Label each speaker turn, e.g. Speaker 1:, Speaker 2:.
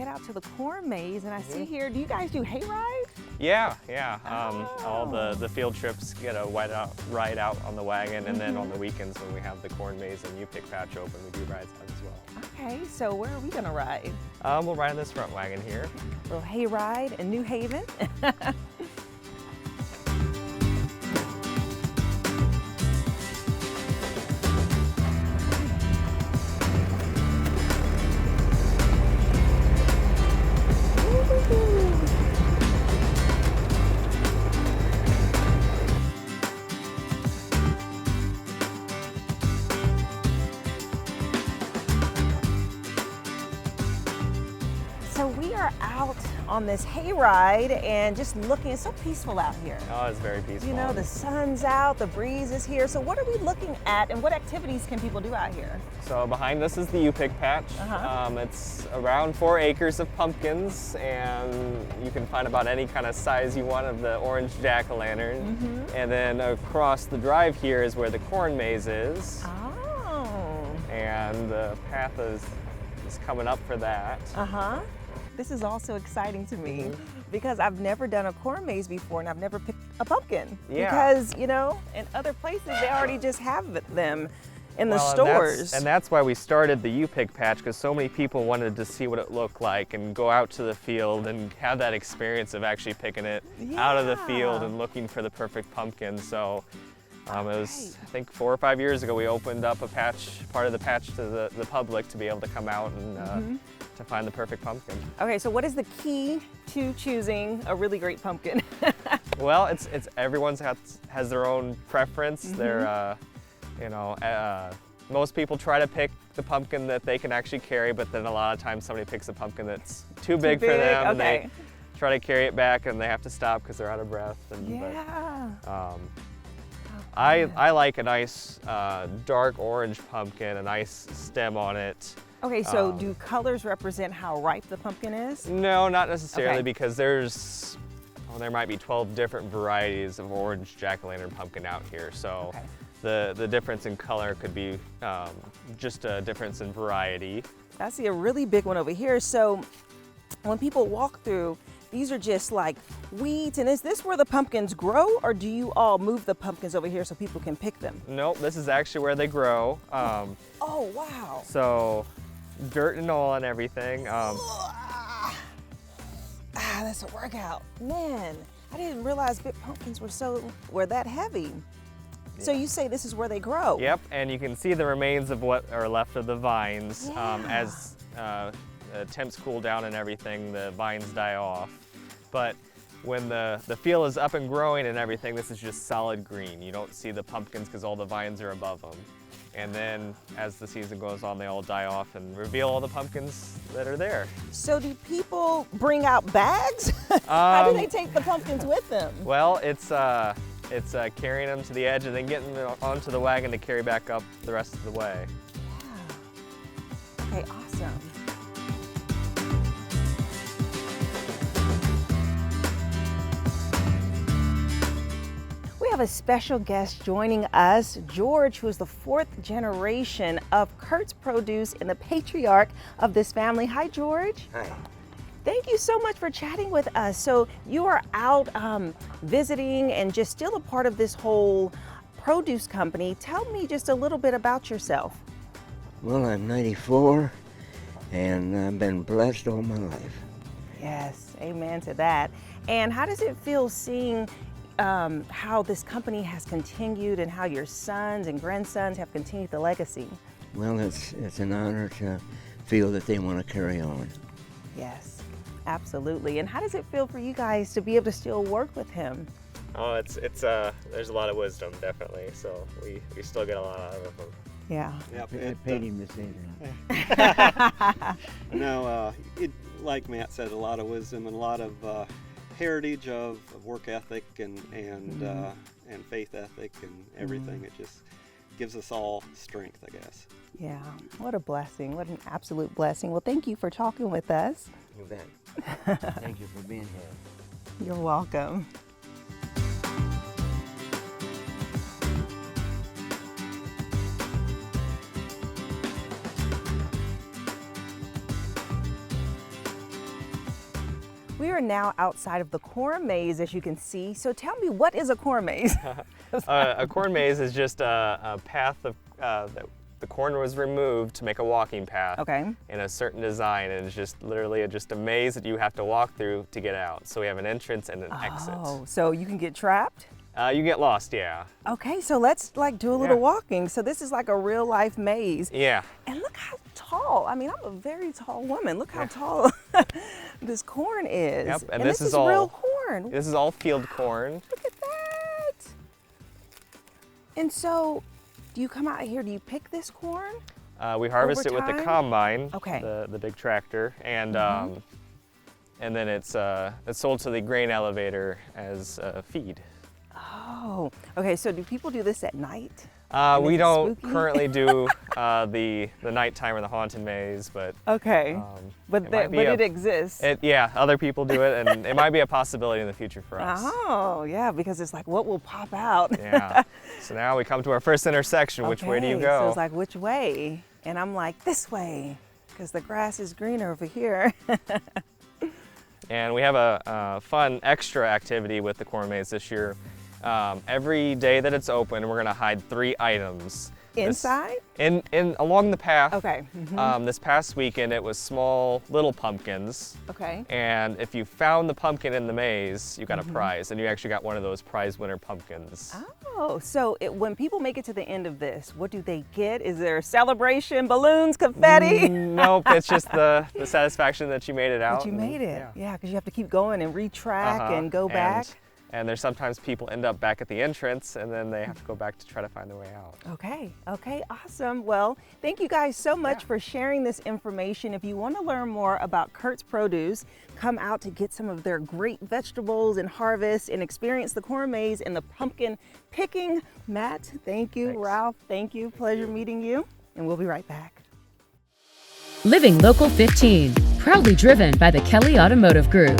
Speaker 1: out to the corn maze, and I see here, do you guys do hay rides?
Speaker 2: Yeah. All the field trips get a ride out on the wagon, and then on the weekends when we have the corn maze and U-pick patch open, we do rides out as well.
Speaker 1: Okay, so where are we gonna ride?
Speaker 2: We'll ride in this front wagon here.
Speaker 1: A little hay ride in New Haven. So we are out on this hay ride and just looking, it's so peaceful out here.
Speaker 2: Oh, it's very peaceful.
Speaker 1: You know, the sun's out, the breeze is here. So what are we looking at and what activities can people do out here?
Speaker 2: So behind us is the U-pick patch. It's around 4 acres of pumpkins, and you can find about any kind of size you want of the orange jack-o'-lantern. And then across the drive here is where the corn maze is.
Speaker 1: Oh.
Speaker 2: And the path is coming up for that.
Speaker 1: This is also exciting to me because I've never done a corn maze before and I've never picked a pumpkin.
Speaker 2: Yeah.
Speaker 1: Because, you know, in other places they already just have them in the stores.
Speaker 2: And that's why we started the U-pick patch, because so many people wanted to see what it looked like and go out to the field and have that experience of actually picking it out of the field and looking for the perfect pumpkin. So it was, I think 4 or 5 years ago, we opened up a part of the patch to the public to be able to come out and to find the perfect pumpkin.
Speaker 1: Okay, so what is the key to choosing a really great pumpkin?
Speaker 2: Well, it's everyone's has their own preference. They're, most people try to pick the pumpkin that they can actually carry, but then a lot of times somebody picks a pumpkin that's too big for them, and they try to carry it back, and they have to stop because they're out of breath. I like a nice dark orange pumpkin, a nice stem on it.
Speaker 1: Okay, so do colors represent how ripe the pumpkin is?
Speaker 2: No, not necessarily, because there might be 12 different varieties of orange jack-o'-lantern pumpkin out here. So the difference in color could be just a difference in variety.
Speaker 1: I see a really big one over here. So when people walk through, these are just like weeds, and is this where the pumpkins grow, or do you all move the pumpkins over here so people can pick them?
Speaker 2: Nope, this is actually where they grow.
Speaker 1: Oh, wow.
Speaker 2: So dirt and all and everything.
Speaker 1: That's a workout. Man, I didn't realize big pumpkins were that heavy. Yeah. So you say this is where they grow?
Speaker 2: Yep, and you can see the remains of what are left of the vines. As temps cool down and everything, the vines die off. But when the field is up and growing and everything, this is just solid green. You don't see the pumpkins because all the vines are above them. And then as the season goes on, they all die off and reveal all the pumpkins that are there.
Speaker 1: So do people bring out bags? How do they take the pumpkins with them?
Speaker 2: Well, it's carrying them to the edge and then getting them onto the wagon to carry back up the rest of the way.
Speaker 1: Yeah. Okay, awesome. We have a special guest joining us, George, who is the 4th generation of Kurtz Produce and the patriarch of this family. Hi, George.
Speaker 3: Hi.
Speaker 1: Thank you so much for chatting with us. So you are out visiting and just still a part of this whole produce company. Tell me just a little bit about yourself.
Speaker 3: Well, I'm 94 and I've been blessed all my life.
Speaker 1: Yes, amen to that. And how does it feel seeing how this company has continued and how your sons and grandsons have continued the legacy?
Speaker 3: Well, it's an honor to feel that they want to carry on.
Speaker 1: Yes, absolutely. And how does it feel for you guys to be able to still work with him?
Speaker 2: Oh, there's a lot of wisdom, definitely. So we still get a lot out of him.
Speaker 1: Yeah.
Speaker 4: Yep,
Speaker 3: I paid him to say that.
Speaker 4: No, like Matt said, a lot of wisdom and a lot of heritage of work ethic and faith ethic and everything. It just gives us all strength, I guess.
Speaker 1: Yeah, what a blessing. What an absolute blessing. Well, thank you for talking with us.
Speaker 3: You bet. Thank you for being here.
Speaker 1: You're welcome. We are now outside of the corn maze, as you can see. So tell me, what is a corn maze?
Speaker 2: A corn maze is just a path of that the corn was removed to make a walking path
Speaker 1: Okay.
Speaker 2: in a certain design, and it's just literally just a maze that you have to walk through to get out. So we have an entrance and an exit.
Speaker 1: Oh, so you can get trapped?
Speaker 2: You get lost, yeah.
Speaker 1: Okay, so let's like do a little
Speaker 2: Yeah.
Speaker 1: walking. So this is like a real life maze.
Speaker 2: Yeah.
Speaker 1: And look how tall. I mean, I'm a very tall woman. Look how tall this corn is.
Speaker 2: Yep, and
Speaker 1: this
Speaker 2: this is
Speaker 1: real
Speaker 2: all-
Speaker 1: corn.
Speaker 2: This is all field corn.
Speaker 1: Look at that. And so, do you come out here, do you pick this corn?
Speaker 2: We harvest
Speaker 1: Over
Speaker 2: it with the
Speaker 1: time?
Speaker 2: combine,
Speaker 1: Okay.
Speaker 2: the big tractor, and then it's sold to the grain elevator as feed.
Speaker 1: Oh, okay, so do people do this at night?
Speaker 2: We
Speaker 1: is it
Speaker 2: don't
Speaker 1: spooky?
Speaker 2: currently do the nighttime or the haunted maze, but
Speaker 1: Okay, but
Speaker 2: it might be
Speaker 1: it exists.
Speaker 2: yeah, other people do it, and it might be a possibility in the future for us.
Speaker 1: Oh, yeah, because it's like, what will pop out?
Speaker 2: Yeah. So now we come to our first intersection. Which way do you
Speaker 1: Okay,
Speaker 2: go?
Speaker 1: So it's like, which way? And I'm like, this way, because the grass is greener over here.
Speaker 2: And we have a fun extra activity with the corn maze this year. Every day that it's open, we're gonna hide 3 items.
Speaker 1: Inside?
Speaker 2: In along the path.
Speaker 1: Okay.
Speaker 2: This past weekend, it was small little pumpkins.
Speaker 1: Okay.
Speaker 2: And if you found the pumpkin in the maze, you got
Speaker 1: Mm-hmm.
Speaker 2: a prize, and you actually got one of those prize winner pumpkins.
Speaker 1: Oh, so when people make it to the end of this, what do they get? Is there a celebration, balloons, confetti?
Speaker 2: Nope, it's just the satisfaction that you made it out.
Speaker 1: That you
Speaker 2: and-
Speaker 1: made it. Yeah, because you have to keep going and retrack
Speaker 2: Uh-huh.
Speaker 1: and go back.
Speaker 2: And there's sometimes people end up back at the entrance, and then they have to go back to try to find their way out.
Speaker 1: Okay, awesome. Well, thank you guys so much for sharing this information. If you want to learn more about Kurtz Produce, come out to get some of their great vegetables and harvest and experience the corn maze and the pumpkin picking. Matt, thank you.
Speaker 2: Thanks.
Speaker 1: Ralph, thank you. Pleasure meeting you. And we'll be right back.
Speaker 5: Living Local 15, proudly driven by the Kelly Automotive Group.